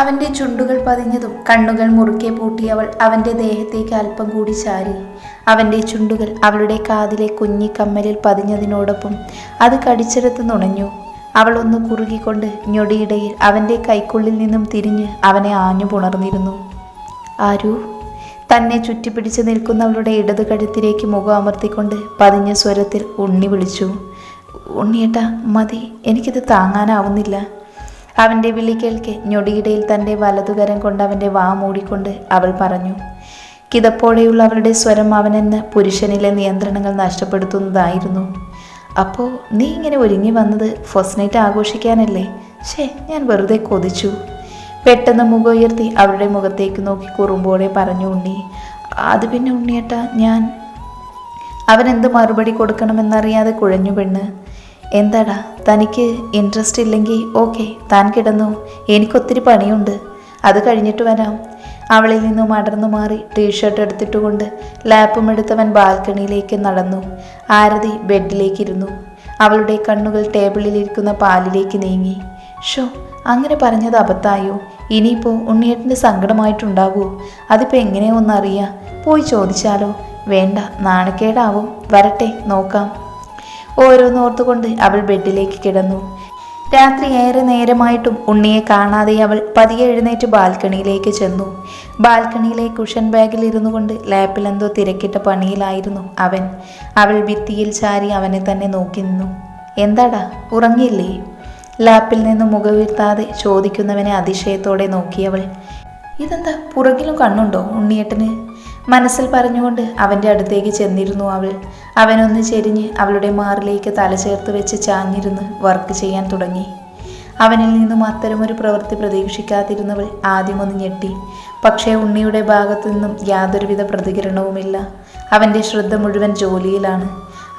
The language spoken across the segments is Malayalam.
അവൻ്റെ ചുണ്ടുകൾ പതിഞ്ഞതും കണ്ണുകൾ മുറുക്കെ പൂട്ടിയവൾ അവൻ്റെ ദേഹത്തേക്ക് അല്പം കൂടി ചാരി. അവൻ്റെ ചുണ്ടുകൾ അവളുടെ കാതിലെ കുഞ്ഞിക്കമ്മലിൽ പതിഞ്ഞതിനോടൊപ്പം അത് കടിച്ചെടുത്ത് നുണഞ്ഞു. അവൾ ഒന്ന് കുറുകിക്കൊണ്ട് ഞൊടിയിടയിൽ അവൻ്റെ കൈക്കുള്ളിൽ നിന്നും തിരിഞ്ഞ് അവനെ ആഞ്ഞു പുണർന്നിരുന്നു. ആരു? തന്നെ ചുറ്റിപ്പിടിച്ച് നിൽക്കുന്നവളുടെ ഇടതു കഴുത്തിലേക്ക് മുഖം അമർത്തിക്കൊണ്ട് പതിഞ്ഞ സ്വരത്തിൽ ഉണ്ണി വിളിച്ചു. ഉണ്ണിയേട്ടാ, മതി, എനിക്കിത് താങ്ങാനാവുന്നില്ല. അവൻ്റെ വിളി കേൾക്കെ ഞൊടിയിടയിൽ തൻ്റെ വലതുകരം കൊണ്ട് അവൻ്റെ വാ മൂടിക്കൊണ്ട് അവൾ പറഞ്ഞു. കിതപ്പോടെയുള്ള അവളുടെ സ്വരം അവനെന്ന് പുരുഷനിലെ നിയന്ത്രണങ്ങൾ നഷ്ടപ്പെടുത്തുന്നതായിരുന്നു. അപ്പോൾ നീ ഇങ്ങനെ ഒരുങ്ങി വന്നത് ഫസ്റ്റ് നൈറ്റ് ആഘോഷിക്കാനല്ലേ? ഞാൻ വെറുതെ കൊതിച്ചു. പെട്ടെന്ന് മുഖം ഉയർത്തി അവളുടെ മുഖത്തേക്ക് നോക്കി കുറുമ്പോടെ പറഞ്ഞു ഉണ്ണി. അത് പിന്നെ ഉണ്ണിയേട്ടാ, അവനെന്ത് മറുപടി കൊടുക്കണമെന്നറിയാതെ കുഴഞ്ഞു പെണ്ണ്. എന്താടാ, തനിക്ക് ഇൻട്രസ്റ്റ് ഇല്ലെങ്കിൽ ഓക്കെ, താൻ കിടന്നു, എനിക്കൊത്തിരി പണിയുണ്ട്, അത് കഴിഞ്ഞിട്ട് വരാം. അവളിൽ നിന്നും അടർന്നു മാറി ടീഷർട്ട് എടുത്തിട്ടുകൊണ്ട് ലാപ്പും എടുത്തവൻ ബാൽക്കണിയിലേക്ക് നടന്നു. ആരതി ബെഡിലേക്കിരുന്നു. അവളുടെ കണ്ണുകൾ ടേബിളിലിരിക്കുന്ന പാലിലേക്ക് നീങ്ങി. അങ്ങനെ പറഞ്ഞത് അബദ്ധമായോ? ഇനിയിപ്പോൾ ഉണ്ണിയേട്ടൻ്റെ സങ്കടമായിട്ടുണ്ടാവുമോ? അതിപ്പോൾ എങ്ങനെയോ ഒന്നറിയാം. പോയി ചോദിച്ചാലോ? വേണ്ട, നാണക്കേടാവും. വരട്ടെ, നോക്കാം. ഓരോന്നോർത്തുകൊണ്ട് അവൾ ബെഡിലേക്ക് കിടന്നു. രാത്രി ഏറെ നേരമായിട്ടും ഉണ്ണിയെ കാണാതെ അവൾ പതിയെ എഴുന്നേറ്റ് ബാൽക്കണിയിലേക്ക് ചെന്നു. ബാൽക്കണിയിലെ കുഷൻ ബാഗിൽ ഇരുന്നു കൊണ്ട് ലാപ്പിലെന്തോ തിരക്കിട്ട പണിയിലായിരുന്നു അവൻ. അവൾ ഭിത്തിയിൽ ചാരി അവനെ തന്നെ നോക്കി നിന്നു. എന്താടാ, ഉറങ്ങിയില്ലേ? ലാപ്പിൽ നിന്ന് മുഖവിർത്താതെ ചോദിക്കുന്നവനെ അതിശയത്തോടെ നോക്കിയവൾ. ഇതെന്താ, പുറകിലും കണ്ണുണ്ടോ ഉണ്ണിയേട്ടന്? മനസ്സിൽ പറഞ്ഞുകൊണ്ട് അവൻ്റെ അടുത്തേക്ക് ചെന്നിരുന്നു അവൾ. അവനൊന്ന് ചെരിഞ്ഞ് അവളുടെ മാറിലേക്ക് തല ചേർത്ത് വെച്ച് ചാഞ്ഞിരുന്ന് വർക്ക് ചെയ്യാൻ തുടങ്ങി. അവനിൽ നിന്നും അത്തരമൊരു പ്രവൃത്തി പ്രതീക്ഷിക്കാതിരുന്നവൾ ആദ്യമൊന്ന് ഞെട്ടി. പക്ഷേ ഉണ്ണിയുടെ ഭാഗത്തു നിന്നും യാതൊരുവിധ പ്രതികരണവുമില്ല. അവൻ്റെ ശ്രദ്ധ മുഴുവൻ ജോലിയിലാണ്.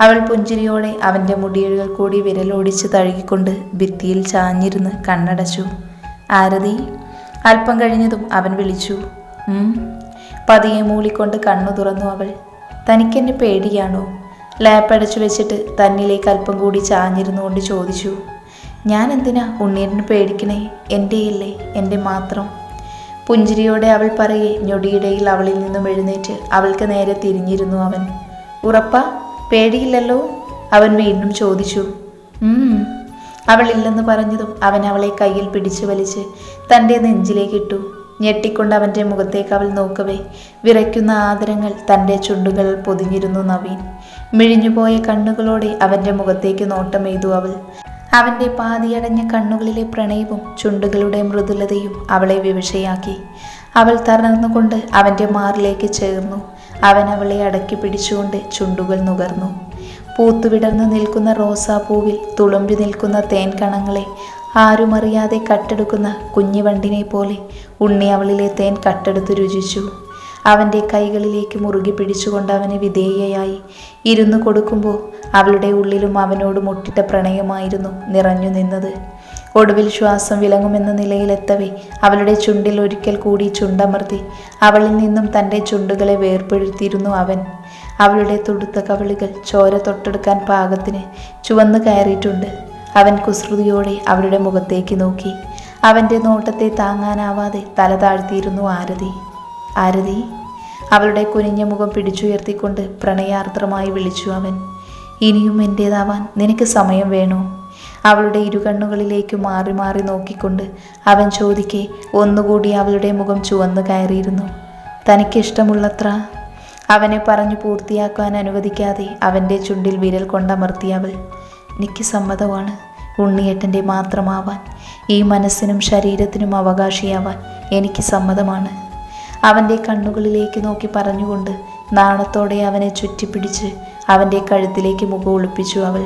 അവൾ പുഞ്ചിരിയോടെ അവൻ്റെ മുടിയിഴകൾ കൂടി വിരലോടിച്ച് തഴുകിക്കൊണ്ട് ഭിത്തിയിൽ ചാഞ്ഞിരുന്ന് കണ്ണടച്ചു. ആരതി? അല്പം കഴിഞ്ഞതും അവൻ വിളിച്ചു. പതിയെ മൂളിക്കൊണ്ട് കണ്ണു തുറന്നു അവൾ. തനിക്കെന്നെ പേടിയാണോ? ലാപ്പടച്ചു വെച്ചിട്ട് തന്നിലേക്ക് അല്പം കൂടി ചാഞ്ഞിരുന്നു കൊണ്ട് ചോദിച്ചു. ഞാൻ എന്തിനാ ഉണ്ണീരിന് പേടിക്കണേ? എൻ്റെയല്ലേ, എൻ്റെ മാത്രം. പുഞ്ചിരിയോടെ അവൾ പറയെ ഞൊടിയിടയിൽ അവളിൽ നിന്നും എഴുന്നേറ്റ് അവൾക്ക് നേരെ തിരിഞ്ഞിരുന്നു അവൻ. ഉറപ്പാ? പേടിയില്ലല്ലോ? അവൻ വീണ്ടും ചോദിച്ചു. അവൾ ഇല്ലെന്ന് പറഞ്ഞതും അവൻ അവളെ കയ്യിൽ പിടിച്ചു വലിച്ച് തൻ്റെ നെഞ്ചിലേക്കിട്ടു. ഞെട്ടിക്കൊണ്ട് അവൻ്റെ മുഖത്തേക്ക് അവൾ നോക്കവേ വിറയ്ക്കുന്ന ആദരങ്ങൾ തൻ്റെ ചുണ്ടുകളിൽ പൊതിഞ്ഞിരുന്നു നവീൻ. മിഴിഞ്ഞുപോയ കണ്ണുകളോടെ അവൻ്റെ മുഖത്തേക്ക് നോട്ടമെയ്തു അവൾ. അവൻ്റെ പാതിയടഞ്ഞ കണ്ണുകളിലെ പ്രണയവും ചുണ്ടുകളുടെ മൃദുലതയും അവളെ വിവശയാക്കി. അവൾ തളർന്നുകൊണ്ട് അവൻ്റെ മാറിലേക്ക് ചേർന്നു. അവൻ അവളെ അടക്കി പിടിച്ചുകൊണ്ട് ചുണ്ടുകൾ നുകർന്നു. പൂത്തുവിടർന്നു നിൽക്കുന്ന റോസാപ്പൂവിൽ തുളുമ്പി നിൽക്കുന്ന തേൻ കണങ്ങളെ ആരുമറിയാതെ കട്ടെടുക്കുന്ന കുഞ്ഞിവണ്ടിനെ പോലെ ഉണ്ണി അവളിലെ തേൻ കട്ടെടുത്ത് രുചിച്ചു. അവൻ്റെ കൈകളിലേക്ക് മുറുകി പിടിച്ചുകൊണ്ട് അവന് വിധേയയായി ഇരുന്നു കൊടുക്കുമ്പോൾ അവളുടെ ഉള്ളിലും അവനോട് മുട്ടിട്ട പ്രണയമായിരുന്നു നിറഞ്ഞു നിന്നത്. ഒടുവിൽ ശ്വാസം വിലങ്ങുമെന്ന നിലയിലെത്തവേ അവളുടെ ചുണ്ടിൽ ഒരിക്കൽ കൂടി ചുണ്ടമർത്തി അവളിൽ നിന്നും തൻ്റെ ചുണ്ടുകളെ വേർപെടുത്തിയിരുന്നു അവൻ. അവളുടെ തുടുത്ത കവിളുകൾ ചോര തൊട്ടെടുക്കാൻ പാകത്തിന് ചുവന്നു കയറിയിട്ടുണ്ട്. അവൻ കുസൃതിയോടെ അവളുടെ മുഖത്തേക്ക് നോക്കി. അവൻ്റെ നോട്ടത്തെ താങ്ങാനാവാതെ തല താഴ്ത്തിയിരുന്നു ആരതി. ആരതി? അവളുടെ കുനിഞ്ഞ മുഖം പിടിച്ചുയർത്തിക്കൊണ്ട് പ്രണയാർദ്രമായി വിളിച്ചു അവൻ. ഇനിയും എൻ്റേതാവാൻ നിനക്ക് സമയം വേണോ? അവളുടെ ഇരുകണ്ണുകളിലേക്ക് മാറി മാറി നോക്കിക്കൊണ്ട് അവൻ ചോദിക്കെ ഒന്നുകൂടി അവളുടെ മുഖം ചുവന്നു കയറിയിരുന്നു. തനിക്കിഷ്ടമുള്ളത്ര? അവനെ പറഞ്ഞു പൂർത്തിയാക്കാൻ അനുവദിക്കാതെ അവൻ്റെ ചുണ്ടിൽ വിരൽ കൊണ്ടമർത്തിയവൾ. എനിക്ക് സമ്മതമാണ് ഉണ്ണിയേട്ടൻ്റെ മാത്രമാവാൻ. ഈ മനസ്സിനും ശരീരത്തിനും അവകാശിയാവാൻ എനിക്ക് സമ്മതമാണ്. അവൻ്റെ കണ്ണുകളിലേക്ക് നോക്കി പറഞ്ഞുകൊണ്ട് നാണത്തോടെ അവനെ ചുറ്റിപ്പിടിച്ച് അവൻ്റെ കഴുത്തിലേക്ക് മുഖം ഒളിപ്പിച്ചു അവൾ.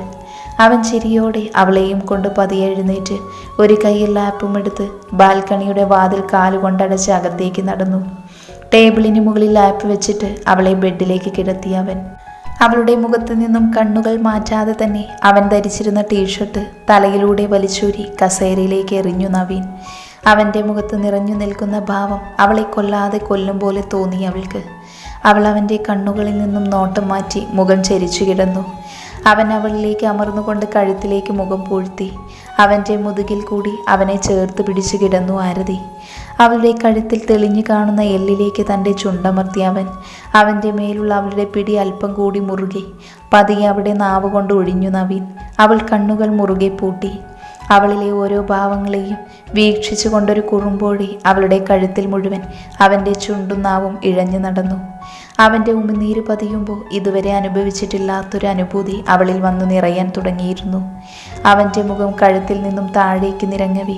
അവൻ ചിരിയോടെ അവളെയും കൊണ്ട് പതിയെ എഴുന്നേറ്റ് ഒരു കൈയിൽ ലാപ്പും എടുത്ത് ബാൽക്കണിയുടെ വാതിൽ കാലുകൊണ്ടടച്ച് അകത്തേക്ക് നടന്നു. ടേബിളിന് മുകളിൽ ലാപ്പ് വെച്ചിട്ട് അവളെ ബെഡിലേക്ക് കിടത്തി അവൻ. അവളുടെ മുഖത്തു നിന്നും കണ്ണുകൾ മാറ്റാതെ തന്നെ അവൻ ധരിച്ചിരുന്ന ടീഷർട്ട് തലയിലൂടെ വലിച്ചൂരി കസേരയിലേക്ക് എറിഞ്ഞു നവീൻ. അവൻ്റെ മുഖത്ത് നിറഞ്ഞു നിൽക്കുന്ന ഭാവം അവളെ കൊല്ലാതെ കൊല്ലും പോലെ തോന്നി അവൾക്ക്. അവൾ അവൻ്റെ കണ്ണുകളിൽ നിന്നും നോട്ടം മാറ്റി മുഖം ചരിച്ചു കിടന്നു. അവൻ അവളിലേക്ക് അമർന്നുകൊണ്ട് കഴുത്തിലേക്ക് മുഖം പൂഴ്ത്തി. അവൻ്റെ മുതുകിൽ കൂടി അവനെ ചേർത്ത് പിടിച്ചു കിടന്നു ആരതി. അവളുടെ കഴുത്തിൽ തെളിഞ്ഞു കാണുന്ന എല്ലിലേക്ക് തൻ്റെ ചുണ്ടമർത്തി അവൻ്റെ മേലുള്ള അവളുടെ പിടി അല്പം കൂടി മുറുകെ. പതിയെ അവിടെ നാവ് കൊണ്ട് ഒഴിഞ്ഞു നവീൻ. അവൾ കണ്ണുകൾ മുറുകെ പൂട്ടി. അവളിലെ ഓരോ ഭാവങ്ങളെയും വീക്ഷിച്ചു കൊണ്ടൊരു കുറുമ്പോഴി അവളുടെ കഴുത്തിൽ മുഴുവൻ അവൻ്റെ ചുണ്ടും നാവും ഇഴഞ്ഞു നടന്നു. അവൻ്റെ ഉമിനീര് പതിയുമ്പോൾ ഇതുവരെ അനുഭവിച്ചിട്ടില്ലാത്തൊരു അനുഭൂതി അവളിൽ വന്നു നിറയാൻ തുടങ്ങിയിരുന്നു. അവൻ്റെ മുഖം കഴുത്തിൽ നിന്നും താഴേക്ക് നിരങ്ങവേ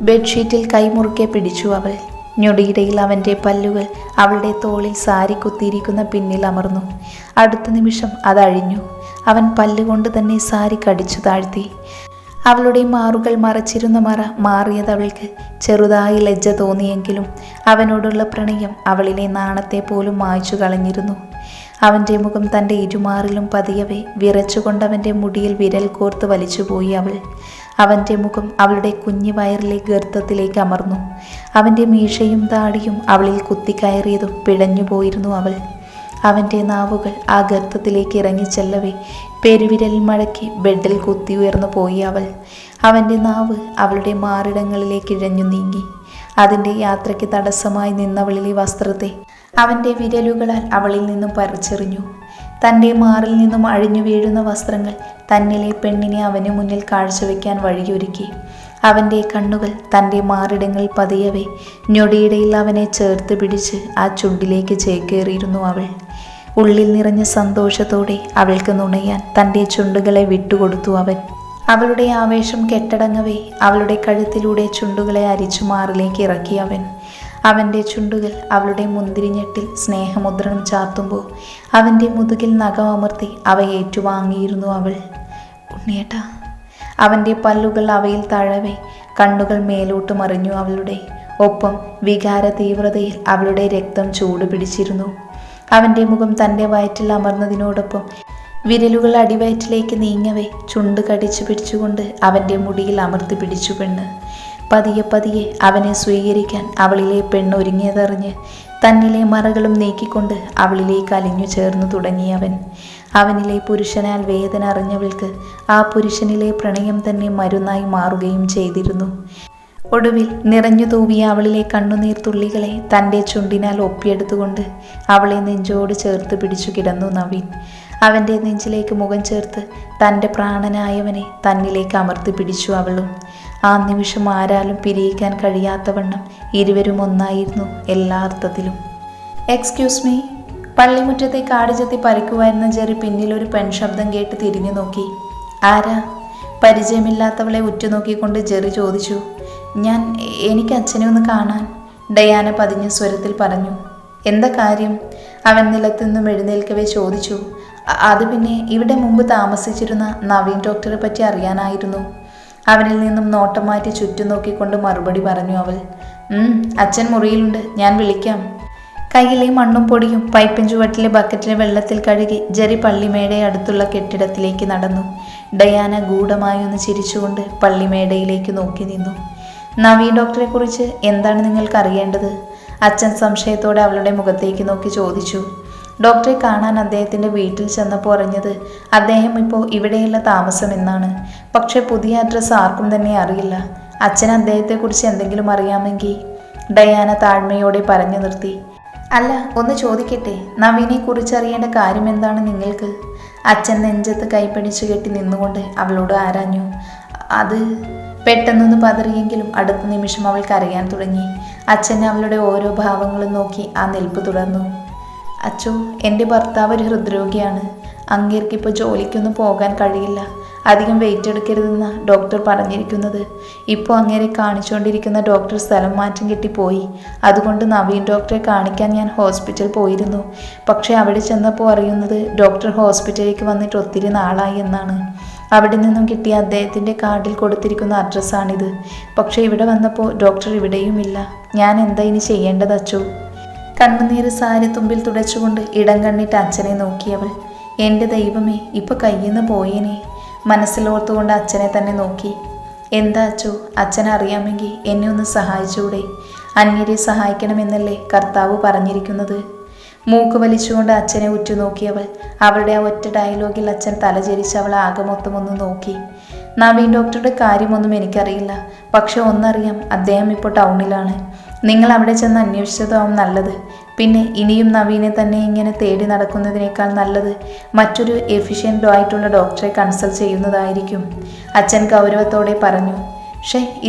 ബെഡ്ഷീറ്റിൽ കൈമുറുക്കെ പിടിച്ചു അവൾ. ഞൊടിയിടയിൽ അവൻ്റെ പല്ലുകൾ അവളുടെ തോളിൽ സാരി കുത്തിയിരിക്കുന്ന പിന്നിൽ അമർന്നു. അടുത്ത നിമിഷം അതഴിഞ്ഞു. അവൻ പല്ലുകൊണ്ട് തന്നെ സാരി കടിച്ചു താഴ്ത്തി. അവളുടെ മാറുകൾ മറച്ചിരുന്ന മറ മാറിയതവൾക്ക് ചെറുതായി ലജ്ജ തോന്നിയെങ്കിലും അവനോടുള്ള പ്രണയം അവളിലെ നാണത്തെ പോലും മായ്ച്ചു കളഞ്ഞിരുന്നു. അവൻ്റെ മുഖം തൻ്റെ ഇരുമാറിലും പതിയവേ വിറച്ചുകൊണ്ടവൻ്റെ മുടിയിൽ വിരൽ കോർത്ത് വലിച്ചുപോയി അവൾ. അവൻ്റെ മുഖം അവളുടെ കുഞ്ഞു വയറിലെ ഗർത്തത്തിലേക്ക് അമർന്നു. അവൻ്റെ മീശയും താടിയും അവളിൽ കുത്തിക്കയറിയതും പിഴഞ്ഞു പോയിരുന്നു അവൾ. അവൻ്റെ നാവുകൾ ആ ഗർത്തത്തിലേക്ക് ഇറങ്ങിച്ചെല്ലവേ പെരുവിരൽ മടക്കി ബെഡിൽ കുത്തി ഉയർന്നു പോയി അവൾ. അവൻ്റെ നാവ് അവളുടെ മാറിടങ്ങളിലേക്ക് ഇഴഞ്ഞു നീങ്ങി. അതിൻ്റെ യാത്രയ്ക്ക് തടസ്സമായി നിന്നവളിലെ വസ്ത്രത്തെ അവൻ്റെ വിരലുകളാൽ അവളിൽ നിന്നും പറിച്ചെറിഞ്ഞു. തൻ്റെ മാറിൽ നിന്നും അഴിഞ്ഞു വീഴുന്ന വസ്ത്രങ്ങൾ തന്നിലെ പെണ്ണിനെ അവന് മുന്നിൽ കാഴ്ചവെക്കാൻ വഴിയൊരുക്കി. അവൻ്റെ കണ്ണുകൾ തൻ്റെ മാറിടങ്ങളിൽ പതിയവേ ഞൊടിയിടയിൽ അവനെ ചേർത്ത് പിടിച്ച് ആ ചുണ്ടിലേക്ക് ചേക്കേറിയിരുന്നു അവൾ. ഉള്ളിൽ നിറഞ്ഞ സന്തോഷത്തോടെ അവൾക്ക് നുണയാൻ തൻ്റെ ചുണ്ടുകളെ വിട്ടുകൊടുത്തു അവൻ. അവളുടെ ആവേശം കെട്ടടങ്ങവേ അവളുടെ കഴുത്തിലൂടെ ചുണ്ടുകളെ അരിച്ചു മാറിലേക്ക് ഇറക്കി അവൻ. അവൻ്റെ ചുണ്ടുകൾ അവളുടെ മുന്തിരിഞ്ഞെട്ടിൽ സ്നേഹമുദ്രണം ചാർത്തുമ്പോൾ അവൻ്റെ മുതുകിൽ നഖം അമർത്തി അവ ഏറ്റുവാങ്ങിയിരുന്നു അവൾ. ഉണ്ണിയേട്ടാ. അവൻ്റെ പല്ലുകൾ അവയിൽ തഴവേ കണ്ണുകൾ മേലോട്ട് മറിഞ്ഞു അവളുടെ. ഒപ്പം വികാര തീവ്രതയിൽ അവളുടെ രക്തം ചൂട് പിടിച്ചിരുന്നു. അവൻ്റെ മുഖം തൻ്റെ വയറ്റിൽ അമർന്നതിനോടൊപ്പം വിരലുകൾ അടിവയറ്റിലേക്ക് നീങ്ങവേ ചുണ്ട് കടിച്ചു പിടിച്ചുകൊണ്ട് അവൻ്റെ മുടിയിൽ അമർത്തി പിടിച്ചു പെണ്ണ്. പതിയെ പതിയെ അവനെ സ്വീകരിക്കാൻ അവളിലെ പെണ്ണ് ഒരുങ്ങിയതറിഞ്ഞ് തന്നിലെ മറകളും നീക്കിക്കൊണ്ട് അവളിലേക്ക് അലിഞ്ഞു ചേർന്നു തുടങ്ങിയവൻ. അവനിലെ പുരുഷനാൽ വേദന അറിഞ്ഞവൾക്ക് ആ പുരുഷനിലെ പ്രണയം തന്നെ മരുന്നായി മാറുകയും ചെയ്തിരുന്നു. ഒടുവിൽ നിറഞ്ഞു തൂവിയ അവളിലെ കണ്ണുനീർ തുള്ളികളെ തൻ്റെ ചുണ്ടിനാൽ ഒപ്പിയെടുത്തുകൊണ്ട് അവളെ നെഞ്ചോട് ചേർത്ത് പിടിച്ചു കിടന്നു നവീൻ. അവൻ്റെ നെഞ്ചിലേക്ക് മുഖം ചേർത്ത് തൻ്റെ പ്രാണനായവനെ തന്നിലേക്ക് അമർത്തി പിടിച്ചു അവളും. ആ നിമിഷം ആരാലും പിരിയിക്കാൻ കഴിയാത്തവണ്ണം ഇരുവരും ഒന്നായിരുന്നു എല്ലാ അർത്ഥത്തിലും. Excuse me. പള്ളിമുറ്റത്തെ കാടുചെത്തി പറിക്കുവായിരുന്ന ജെറി പിന്നിലൊരു പെൺശബ്ദം കേട്ട് തിരിഞ്ഞു നോക്കി. ആരാ? പരിചയമില്ലാത്തവളെ ഉറ്റുനോക്കിക്കൊണ്ട് ജെറി ചോദിച്ചു. എനിക്ക് അച്ഛനെ ഒന്ന് കാണാൻ, ഡയാന പതിഞ്ഞ സ്വരത്തിൽ പറഞ്ഞു. എന്താ കാര്യം? അവൻ നിലത്തുനിന്നും എഴുന്നേൽക്കവേ ചോദിച്ചു. അത് പിന്നെ ഇവിടെ മുമ്പ് താമസിച്ചിരുന്ന നവീൻ ഡോക്ടറെ പറ്റി അറിയാനായിരുന്നു. അവനിൽ നിന്നും നോട്ടം മാറ്റി ചുറ്റും നോക്കിക്കൊണ്ട് മറുപടി പറഞ്ഞു അവൾ. അച്ഛൻ മുറിയിലുണ്ട്, ഞാൻ വിളിക്കാം. കയ്യിലെ മണ്ണും പൊടിയും പൈപ്പിൻ ചുവട്ടിലെ ബക്കറ്റിലെ വെള്ളത്തിൽ കഴുകി ജെറി പള്ളിമേടയെ അടുത്തുള്ള കെട്ടിടത്തിലേക്ക് നടന്നു. ഡയാന ഗൂഢമായി ഒന്ന് ചിരിച്ചുകൊണ്ട് പള്ളിമേടയിലേക്ക് നോക്കി നിന്നു. നവീൻ ഡോക്ടറെ കുറിച്ച് എന്താണ് നിങ്ങൾക്ക് അറിയേണ്ടത്? അച്ഛൻ സംശയത്തോടെ അവളുടെ മുഖത്തേക്ക് നോക്കി ചോദിച്ചു. ഡോക്ടറെ കാണാൻ അദ്ദേഹത്തിൻ്റെ വീട്ടിൽ ചെന്നപ്പോൾ അറിഞ്ഞത് അദ്ദേഹം ഇപ്പോൾ ഇവിടെയുള്ള താമസം എന്നാണ്. പക്ഷെ പുതിയ അഡ്രസ്സ് ആർക്കും തന്നെ അറിയില്ല. അച്ഛൻ അദ്ദേഹത്തെക്കുറിച്ച് എന്തെങ്കിലും അറിയാമെങ്കിൽ? ഡയാന താഴ്മയോടെ പറഞ്ഞു നിർത്തി. അല്ല, ഒന്ന് ചോദിക്കട്ടെ, നവീനെ കുറിച്ചറിയേണ്ട കാര്യം എന്താണ് നിങ്ങൾക്ക്? അച്ഛൻ നെഞ്ചത്ത് കൈപ്പിടിച്ചു കെട്ടി നിന്നുകൊണ്ട് അവളോട് ആരാഞ്ഞു. അത് പെട്ടെന്നൊന്ന് പതറിയെങ്കിലും അടുത്ത നിമിഷം അവൾ കരയാൻ തുടങ്ങി. അച്ഛനെ അവളുടെ ഓരോ ഭാവങ്ങളും നോക്കി ആ നിൽപ്പ് തുടർന്നു. അച്ചോ, എൻ്റെ ഭർത്താവ് ഒരു ഹൃദ്രോഗിയാണ്. അങ്ങേർക്കിപ്പോൾ ജോലിക്കൊന്നും പോകാൻ കഴിയില്ല. അധികം വെയിറ്റ് എടുക്കരുതെന്ന ഡോക്ടർ പറഞ്ഞിരിക്കുന്നത്. ഇപ്പോൾ അങ്ങേരെ കാണിച്ചുകൊണ്ടിരിക്കുന്ന ഡോക്ടർ സ്ഥലം മാറ്റം കിട്ടിപ്പോയി. അതുകൊണ്ട് നവീൻ ഡോക്ടറെ കാണിക്കാൻ ഞാൻ ഹോസ്പിറ്റൽ പോയിരുന്നു. പക്ഷേ അവിടെ ചെന്നപ്പോൾ അറിയുന്നത് ഡോക്ടർ ഹോസ്പിറ്റലിലേക്ക് വന്നിട്ട് ഒത്തിരി നാളായി എന്നാണ്. അവിടെ നിന്നും കിട്ടിയ അദ്ദേഹത്തിൻ്റെ കാർഡിൽ കൊടുത്തിരിക്കുന്ന അഡ്രസ്സാണിത്. പക്ഷേ ഇവിടെ വന്നപ്പോൾ ഡോക്ടർ ഇവിടെയുമില്ല. ഞാൻ എന്താ ഇനി ചെയ്യേണ്ടത് അച്ചോ? കണ്ണുനീര് സാരി തുമ്പിൽ തുടച്ചുകൊണ്ട് ഇടം കണ്ണിട്ട് അച്ഛനെ നോക്കിയവൾ. എൻ്റെ ദൈവമേ, ഇപ്പോൾ കയ്യിൽ നിന്ന് പോയേനെ. മനസ്സിലോർത്തുകൊണ്ട് അച്ഛനെ തന്നെ നോക്കി. എന്താ അച്ചോ, അച്ഛൻ അറിയാമെങ്കിൽ എന്നെ ഒന്ന് സഹായിച്ചൂടെ? അന്യരെ സഹായിക്കണമെന്നല്ലേ കർത്താവ് പറഞ്ഞിരിക്കുന്നത്? മൂക്ക് വലിച്ചുകൊണ്ട് അച്ഛനെ ഉറ്റുനോക്കിയവൾ. അവളുടെ ആ ഒറ്റ ഡയലോഗിൽ അച്ഛൻ തലചരിച്ച് അവൾ ആകെ മൊത്തം ഒന്ന് നോക്കി. നവീൻ ഡോക്ടറുടെ കാര്യമൊന്നും എനിക്കറിയില്ല. പക്ഷെ ഒന്നറിയാം, അദ്ദേഹം ഇപ്പോൾ ടൗണിലാണ്. നിങ്ങൾ അവിടെ ചെന്ന് അന്വേഷിച്ചതാവും നല്ലത്. പിന്നെ ഇനിയും നവീനെ തന്നെ ഇങ്ങനെ തേടി നടക്കുന്നതിനേക്കാൾ നല്ലത് മറ്റൊരു എഫിഷ്യൻ്റ് ആയിട്ടുള്ള ഡോക്ടറെ കൺസൾട്ട് ചെയ്യുന്നതായിരിക്കും. അച്ഛൻ ഗൗരവത്തോടെ പറഞ്ഞു.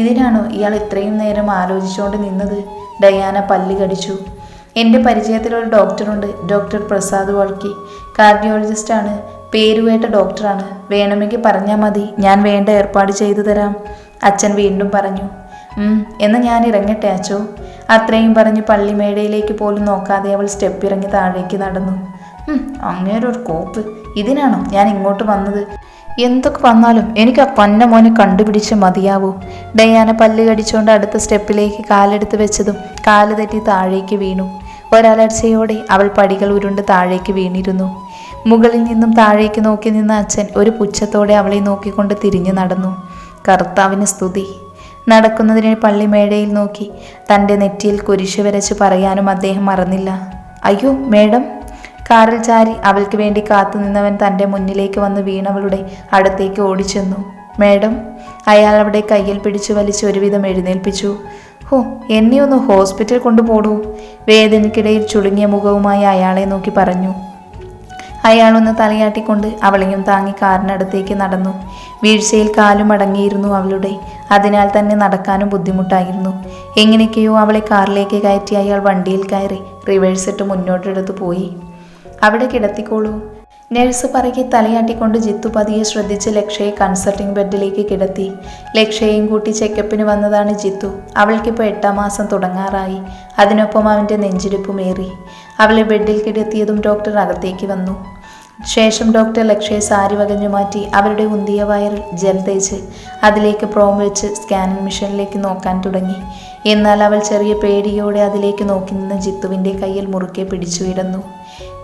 ഇതിനാണോ ഇയാൾ ഇത്രയും നേരം ആലോചിച്ചുകൊണ്ട് നിന്നത്? ഡയാന പല്ല് കടിച്ചു. എൻ്റെ പരിചയത്തിലൊരു ഡോക്ടറുണ്ട്, ഡോക്ടർ പ്രസാദ് വർക്കി. കാർഡിയോളജിസ്റ്റാണ്, പേരുകേട്ട ഡോക്ടറാണ്. വേണമെങ്കിൽ പറഞ്ഞാൽ മതി, ഞാൻ വേണ്ട ഏർപ്പാട് ചെയ്തു തരാം. അച്ഛൻ വീണ്ടും പറഞ്ഞു. എന്നാൽ ഞാൻ ഇറങ്ങട്ടെ അച്ചോ. അത്രയും പറഞ്ഞ് പള്ളിമേടയിലേക്ക് പോലും നോക്കാതെ അവൾ സ്റ്റെപ്പ് ഇറങ്ങി താഴേക്ക് നടന്നു. അങ്ങേരൊരു കോപ്പ്, ഇതിനാണോ ഞാൻ ഇങ്ങോട്ട് വന്നത്? എന്തൊക്കെ വന്നാലും എനിക്ക് ആ പന്ന മോനെ കണ്ടുപിടിച്ച് മതിയാവൂ. ഡയാന പല്ല് കടിച്ചുകൊണ്ട് അടുത്ത സ്റ്റെപ്പിലേക്ക് കാലെടുത്ത് വെച്ചതും കാല് തെറ്റി താഴേക്ക് വീണു. ഒരലർച്ചയോടെ അവൾ പടികൾ ഉരുണ്ട് താഴേക്ക് വീണിരുന്നു. മുകളിൽ നിന്നും താഴേക്ക് നോക്കി നിന്ന അച്ഛൻ ഒരു പുച്ഛത്തോടെ അവളെ നോക്കിക്കൊണ്ട് തിരിഞ്ഞു നടന്നു. കർത്താവിന് സ്തുതി. നടക്കുന്നതിന് പള്ളിമേടയിൽ നോക്കി തൻ്റെ നെറ്റിയിൽ കുരിശ് വരച്ച് പറയാനും അദ്ദേഹം മറന്നില്ല. അയ്യോ മേഡം. കാറിൽ ചാരി അവൾക്ക് വേണ്ടി കാത്തു നിന്നവൻ തൻ്റെ മുന്നിലേക്ക് വന്ന് വീണവളുടെ അടുത്തേക്ക് ഓടിച്ചെന്നു. മേഡം. അയാൾ അവിടെ കയ്യിൽ പിടിച്ചു വലിച്ച് ഒരുവിധം എഴുന്നേൽപ്പിച്ചു. എന്നെ ഒന്ന് ഹോസ്പിറ്റൽ കൊണ്ടുപോടൂ. വേദനയ്ക്കിടയിൽ ചുളുങ്ങിയ മുഖവുമായി അയാളെ നോക്കി പറഞ്ഞു. അയാളൊന്ന് തലയാട്ടിക്കൊണ്ട് അവളെയും താങ്ങി കാറിനടുത്തേക്ക് നടന്നു. വീഴ്ചയിൽ കാലും അടങ്ങിയിരുന്നു അവളുടെ, അതിനാൽ തന്നെ നടക്കാനും ബുദ്ധിമുട്ടായിരുന്നു. എങ്ങനെയൊക്കെയോ അവളെ കാറിലേക്ക് കയറ്റി അയാൾ വണ്ടിയിൽ കയറി റിവേഴ്സിട്ട് മുന്നോട്ടെടുത്ത് പോയി. അവിടെ കിടത്തിക്കോളൂ. നഴ്സ് പറക്കി തലയാട്ടിക്കൊണ്ട് ജിത്തു പതിയെ ശ്രദ്ധിച്ച് ലക്ഷയെ കൺസൾട്ടിംഗ് ബെഡിലേക്ക് കിടത്തി. ലക്ഷയും കൂട്ടി ചെക്കപ്പിന് വന്നതാണ് ജിത്തു. അവൾക്കിപ്പോൾ 8ാം മാസം തുടങ്ങാറായി. അതിനൊപ്പം അവൻ്റെ നെഞ്ചിടിപ്പുമേറി. അവളെ ബെഡിൽ കിടത്തിയതും ഡോക്ടർ അകത്തേക്ക് വന്നു. ശേഷം ഡോക്ടർ ലക്ഷയെ സാരി വകഞ്ഞു മാറ്റി അവരുടെ ഉന്തിയ വയറിൽ ജെൽ തേച്ച് അതിലേക്ക് പ്രോം വെച്ച് സ്കാനിങ് മെഷീനിലേക്ക് നോക്കാൻ തുടങ്ങി. എന്നാൽ അവൾ ചെറിയ പേടിയോടെ അതിലേക്ക് നോക്കി നിന്ന് ജിത്തുവിൻ്റെ കയ്യിൽ മുറുക്കെ പിടിച്ചു കിടന്നു.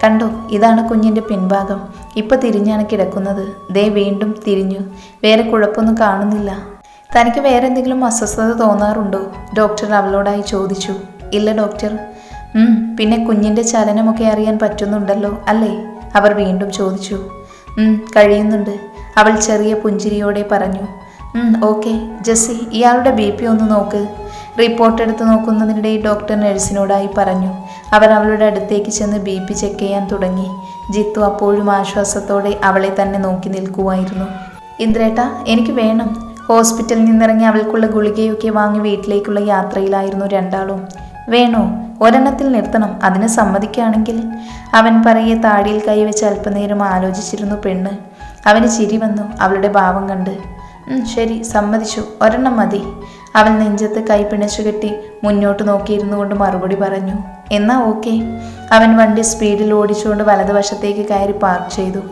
കണ്ടോ, ഇതാണ് കുഞ്ഞിൻ്റെ പിൻഭാഗം. ഇപ്പം തിരിഞ്ഞാണ് കിടക്കുന്നത്. ദേ വീണ്ടും തിരിഞ്ഞു. വേറെ കുഴപ്പമൊന്നും കാണുന്നില്ല. തനിക്ക് വേറെ എന്തെങ്കിലും അസ്വസ്ഥത തോന്നാറുണ്ടോ? ഡോക്ടർ അവളോടായി ചോദിച്ചു. ഇല്ല ഡോക്ടർ. പിന്നെ കുഞ്ഞിൻ്റെ ചലനമൊക്കെ അറിയാൻ പറ്റുന്നുണ്ടല്ലോ അല്ലേ? അവർ വീണ്ടും ചോദിച്ചു. കഴിയുന്നുണ്ട്, അവൾ ചെറിയ പുഞ്ചിരിയോടെ പറഞ്ഞു. ഓക്കെ ജെസ്സി, ഇയാളുടെ BP ഒന്ന് നോക്ക്. റിപ്പോർട്ട് എടുത്ത് നോക്കുന്നതിനിടെ ഡോക്ടർ നഴ്സിനോടായി പറഞ്ഞു. അവർ അവളുടെ അടുത്തേക്ക് ചെന്ന് BP ചെക്ക് ചെയ്യാൻ തുടങ്ങി. ജിത്തു അപ്പോഴും ആശ്വാസത്തോടെ അവളെ തന്നെ നോക്കി നിൽക്കുമായിരുന്നു. ഇന്ദ്രേട്ടാ, എനിക്ക് വേണം. ഹോസ്പിറ്റലിൽ നിന്നിറങ്ങി അവൾക്കുള്ള ഗുളികയൊക്കെ വാങ്ങി വീട്ടിലേക്കുള്ള യാത്രയിലായിരുന്നു രണ്ടാളും. വേണോ? ഒരെണ്ണത്തിൽ നിർത്തണം, അതിന് സമ്മതിക്കുകയാണെങ്കിൽ. അവൻ പറയെ താടിയിൽ കൈവച്ച് അല്പനേരം ആലോചിച്ചിരുന്നു പെണ്ണ്. അവന് ചിരി വന്നു അവളുടെ ഭാവം കണ്ട്. ശരി, സമ്മതിച്ചു, ഒരെണ്ണം മതി. അവൾ നെഞ്ചത്ത് കൈ പിണച്ചു കെട്ടി മുന്നോട്ട് നോക്കിയിരുന്നു കൊണ്ട് മറുപടി പറഞ്ഞു. എന്നാ ഓക്കെ. അവൻ വണ്ടി സ്പീഡിൽ ഓടിച്ചുകൊണ്ട് വലതുവശത്തേക്ക് കയറി പാർക്ക് ചെയ്തു.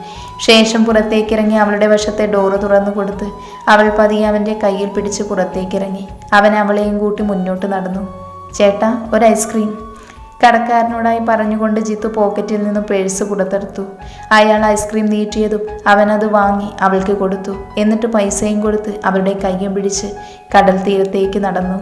ശേഷം പുറത്തേക്കിറങ്ങി അവളുടെ വശത്തെ ഡോറ് തുറന്നു കൊടുത്ത് അവൾ പതിയെ അവൻ്റെ കയ്യിൽ പിടിച്ച് പുറത്തേക്കിറങ്ങി. അവൻ അവളെയും കൂട്ടി മുന്നോട്ട് നടന്നു. ചേട്ടാ, ഒരു ഐസ്ക്രീം. കടക്കാരനോടായി പറഞ്ഞുകൊണ്ട് ജിത്തു പോക്കറ്റിൽ നിന്നും പേഴ്സ് പുറത്തെടുത്തു. അയാൾ ഐസ്ക്രീം നീട്ടിയതും അവനത് വാങ്ങി അവൾക്ക് കൊടുത്തു. എന്നിട്ട് പൈസയും കൊടുത്ത് അവളുടെ കയ്യും പിടിച്ച് കടൽ തീരത്തേക്ക് നടന്നു.